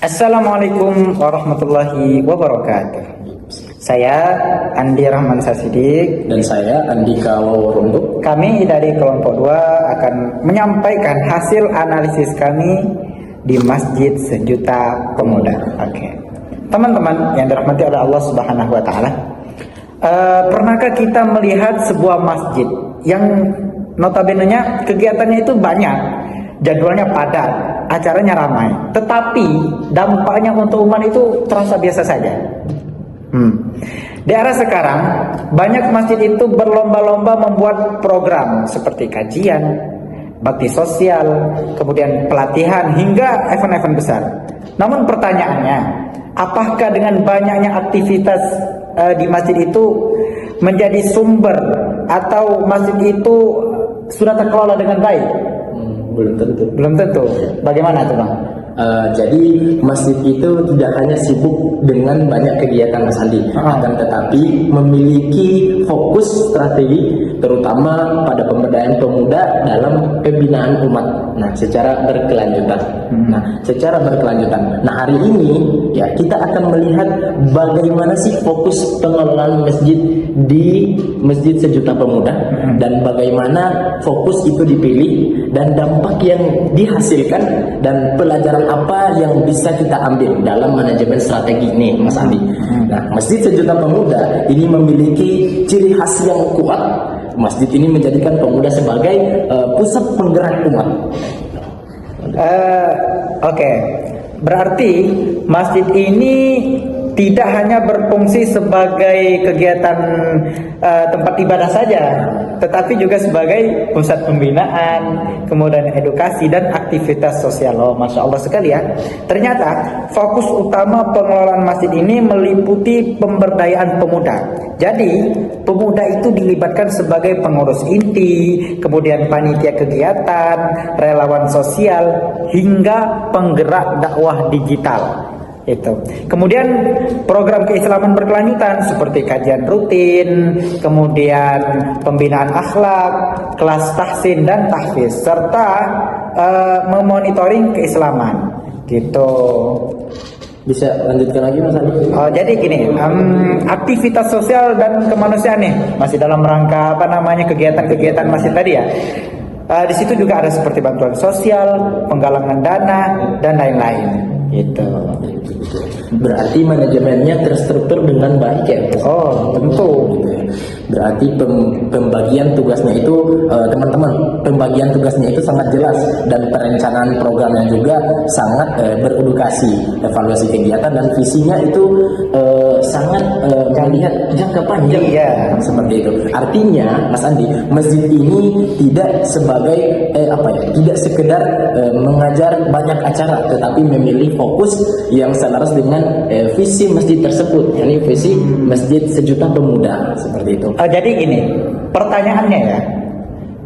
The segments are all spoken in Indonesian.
Assalamualaikum warahmatullahi wabarakatuh. Saya Andi Rahman Sasidik Dan saya Andika Waworuntuk. Kami dari kelompok 2 akan menyampaikan hasil analisis kami di Masjid Sejuta Pemuda. Oke. Teman-teman yang dirahmati oleh Allah Subhanahu wa taala, pernahkah kita melihat sebuah masjid yang notabene-nya kegiatannya itu banyak, jadwalnya padat, acaranya ramai, tetapi dampaknya untuk umat itu terasa biasa saja? Di era sekarang, banyak masjid itu berlomba-lomba membuat program seperti kajian, bakti sosial, kemudian pelatihan, hingga event-event besar. Namun pertanyaannya, apakah dengan banyaknya aktivitas di masjid itu menjadi sumber atau masjid itu sudah terkelola dengan baik? Belum tentu. Belum tentu. Bagaimana itu, Bang? Jadi masjid itu tidak hanya sibuk dengan banyak kegiatan, Mas Andi, akan tetapi memiliki fokus strategi terutama pada pemberdayaan pemuda dalam pembinaan umat. Nah, secara berkelanjutan. Nah, hari ini ya kita akan melihat bagaimana sih fokus pengelolaan masjid di Masjid Sejuta Pemuda dan bagaimana fokus itu dipilih dan dampak yang dihasilkan dan pelajaran apa yang bisa kita ambil dalam manajemen strategi ini, Mas Andi. Nah, Masjid Sejuta Pemuda ini memiliki ciri khas yang kuat. Masjid ini menjadikan pemuda sebagai pusat penggerak umat. Oke. Berarti masjid ini tidak hanya berfungsi sebagai kegiatan tempat ibadah saja, tetapi juga sebagai pusat pembinaan, kemudian edukasi dan aktivitas sosial. Oh, Masya Allah sekali ya. Ternyata fokus utama pengelolaan masjid ini meliputi pemberdayaan pemuda. Jadi pemuda itu dilibatkan sebagai pengurus inti, kemudian panitia kegiatan, relawan sosial, hingga penggerak dakwah digital. Itu. Kemudian program keislaman berkelanjutan seperti kajian rutin, kemudian pembinaan akhlak, kelas tahsin dan tahfiz, serta memonitoring keislaman. Gitu. Bisa lanjutkan lagi, Mas Andi? Jadi gini, aktivitas sosial dan kemanusiaan nih masih dalam rangka kegiatan-kegiatan masih tadi ya. Di situ juga ada seperti bantuan sosial, penggalangan dana dan lain-lain. Gitu. Berarti manajemennya terstruktur dengan baik ya? Oh, tentu. Berarti pembagian tugasnya itu teman-teman, pembagian tugasnya itu sangat jelas dan perencanaan programnya juga sangat beredukasi, evaluasi kegiatan dan visinya itu sangat melihat jangka panjang. Iya. Seperti itu. Artinya, Mas Andi, masjid ini tidak sebagai tidak sekedar mengajar banyak acara, tetapi memilih fokus yang selaras dengan visi masjid tersebut, yakni visi Masjid Sejuta Pemuda, seperti itu. Jadi gini, pertanyaannya ya,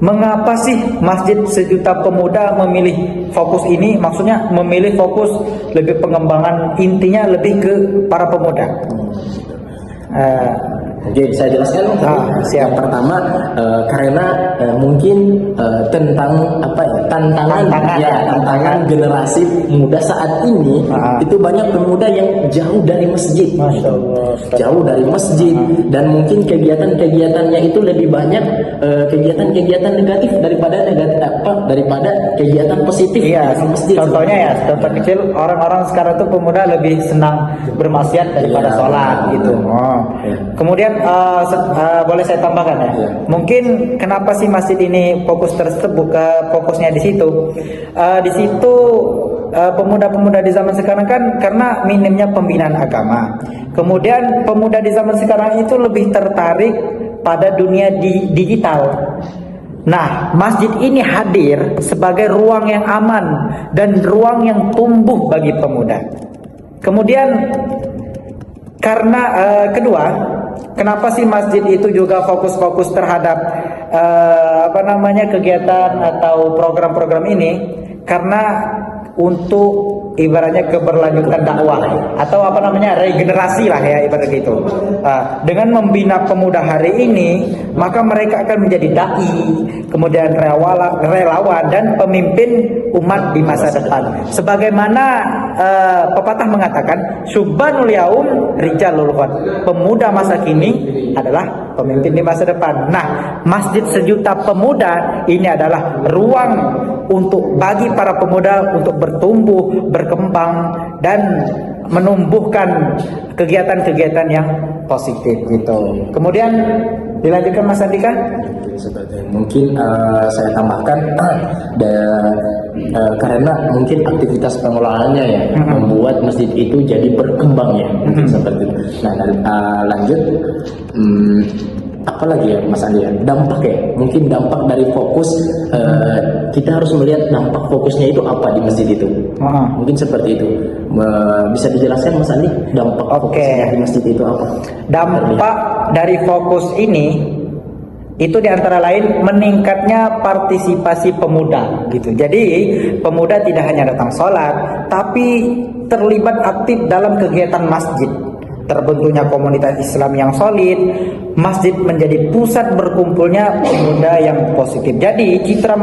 mengapa sih Masjid Sejuta Pemuda memilih fokus ini? Maksudnya memilih fokus lebih pengembangan intinya lebih ke para pemuda. Oke, bisa jelaskan? Siap. Yang pertama karena mungkin tentang tantangan generasi muda saat ini itu banyak pemuda yang jauh dari masjid. Masya Allah. Jauh dari masjid dan mungkin kegiatan-kegiatannya itu lebih banyak kegiatan-kegiatan negatif daripada kegiatan positif. Iya, contohnya ya, contoh kecil, orang-orang sekarang tuh pemuda lebih senang bermaksiat daripada sholat gitu. Kemudian boleh saya tambahkan ya. Mungkin kenapa sih masjid ini fokusnya di situ? Di situ pemuda-pemuda di zaman sekarang kan karena minimnya pembinaan agama. Kemudian pemuda di zaman sekarang itu lebih tertarik pada dunia digital. Nah, masjid ini hadir sebagai ruang yang aman dan ruang yang tumbuh bagi pemuda. Kemudian karena kedua, kenapa sih masjid itu juga fokus terhadap kegiatan atau program-program ini? Karena untuk ibaratnya keberlanjutan dakwah atau apa namanya regenerasi lah ya ibarat gitu. Dengan membina pemuda hari ini, maka mereka akan menjadi dai, kemudian relawan dan pemimpin umat di masa depan. Sebagaimana pepatah mengatakan, syubbanul yaum rijalul ghad. Pemuda masa kini adalah pemimpin di masa depan. Nah, Masjid Sejuta Pemuda ini adalah ruang untuk bagi para pemuda untuk bertumbuh, berkembang dan menumbuhkan kegiatan-kegiatan yang positif gitu. Kemudian dilanjutkan Mas Andika. Mungkin saya tambahkan karena mungkin aktivitas pengelolaannya ya membuat masjid itu jadi berkembang ya, mungkin seperti itu. Nah, lanjut apa lagi ya Mas Andi ya? Dampak ya, mungkin dampak dari fokus kita harus melihat dampak fokusnya itu apa di masjid itu. Mungkin seperti itu. Bisa dijelaskan Mas Andi dampak fokusnya di masjid itu apa? Dampak dari fokus ini itu diantara lain meningkatnya partisipasi pemuda gitu. Jadi pemuda tidak hanya datang sholat, tapi terlibat aktif dalam kegiatan masjid. Terbentuknya komunitas Islam yang solid, masjid menjadi pusat berkumpulnya pemuda yang positif. Jadi citra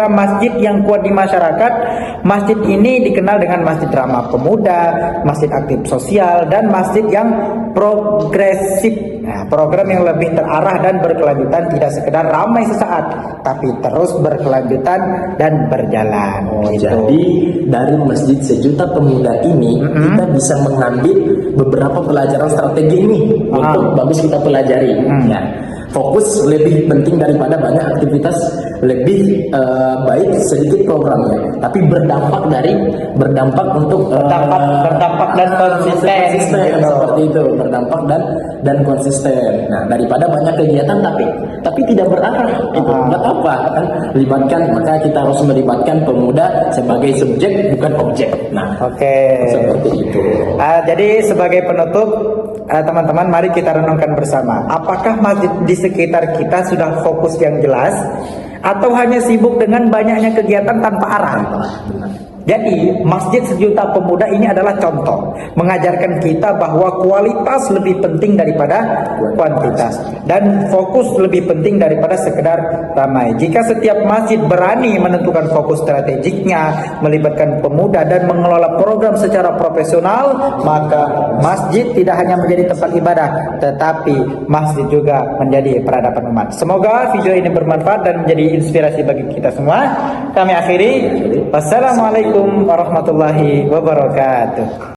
masjid yang kuat di masyarakat, masjid ini dikenal dengan masjid ramah pemuda, masjid aktif sosial, dan masjid yang progresif. Nah, program yang lebih terarah dan berkelanjutan, tidak sekedar ramai sesaat, tapi terus berkelanjutan dan berjalan. Jadi dari Masjid Sejuta Pemuda ini kita bisa mengambil beberapa pelajaran strategi ini untuk bagus kita pelajari. Ya, fokus lebih penting daripada banyak aktivitas, lebih baik sedikit programnya, tapi berdampak untuk berdampak dan konsisten gitu. Seperti itu, berdampak dan konsisten. Nah, daripada banyak kegiatan tapi tidak berarah itu nggak apa kan, maka kita harus melibatkan pemuda sebagai subjek bukan objek. Nah, seperti itu. Jadi sebagai penutup, teman-teman, mari kita renungkan bersama. Apakah masjid di sekitar kita sudah fokus yang jelas, atau hanya sibuk dengan banyaknya kegiatan tanpa arah? Jadi Masjid Sejuta Pemuda ini adalah contoh mengajarkan kita bahwa kualitas lebih penting daripada kuantitas, dan fokus lebih penting daripada sekedar ramai. Jika setiap masjid berani menentukan fokus strategiknya, melibatkan pemuda dan mengelola program secara profesional, maka masjid tidak hanya menjadi tempat ibadah, tetapi masjid juga menjadi peradaban umat. Semoga video ini bermanfaat dan menjadi inspirasi bagi kita semua. Kami akhiri. Wassalamualaikum warahmatullahi wabarakatuh.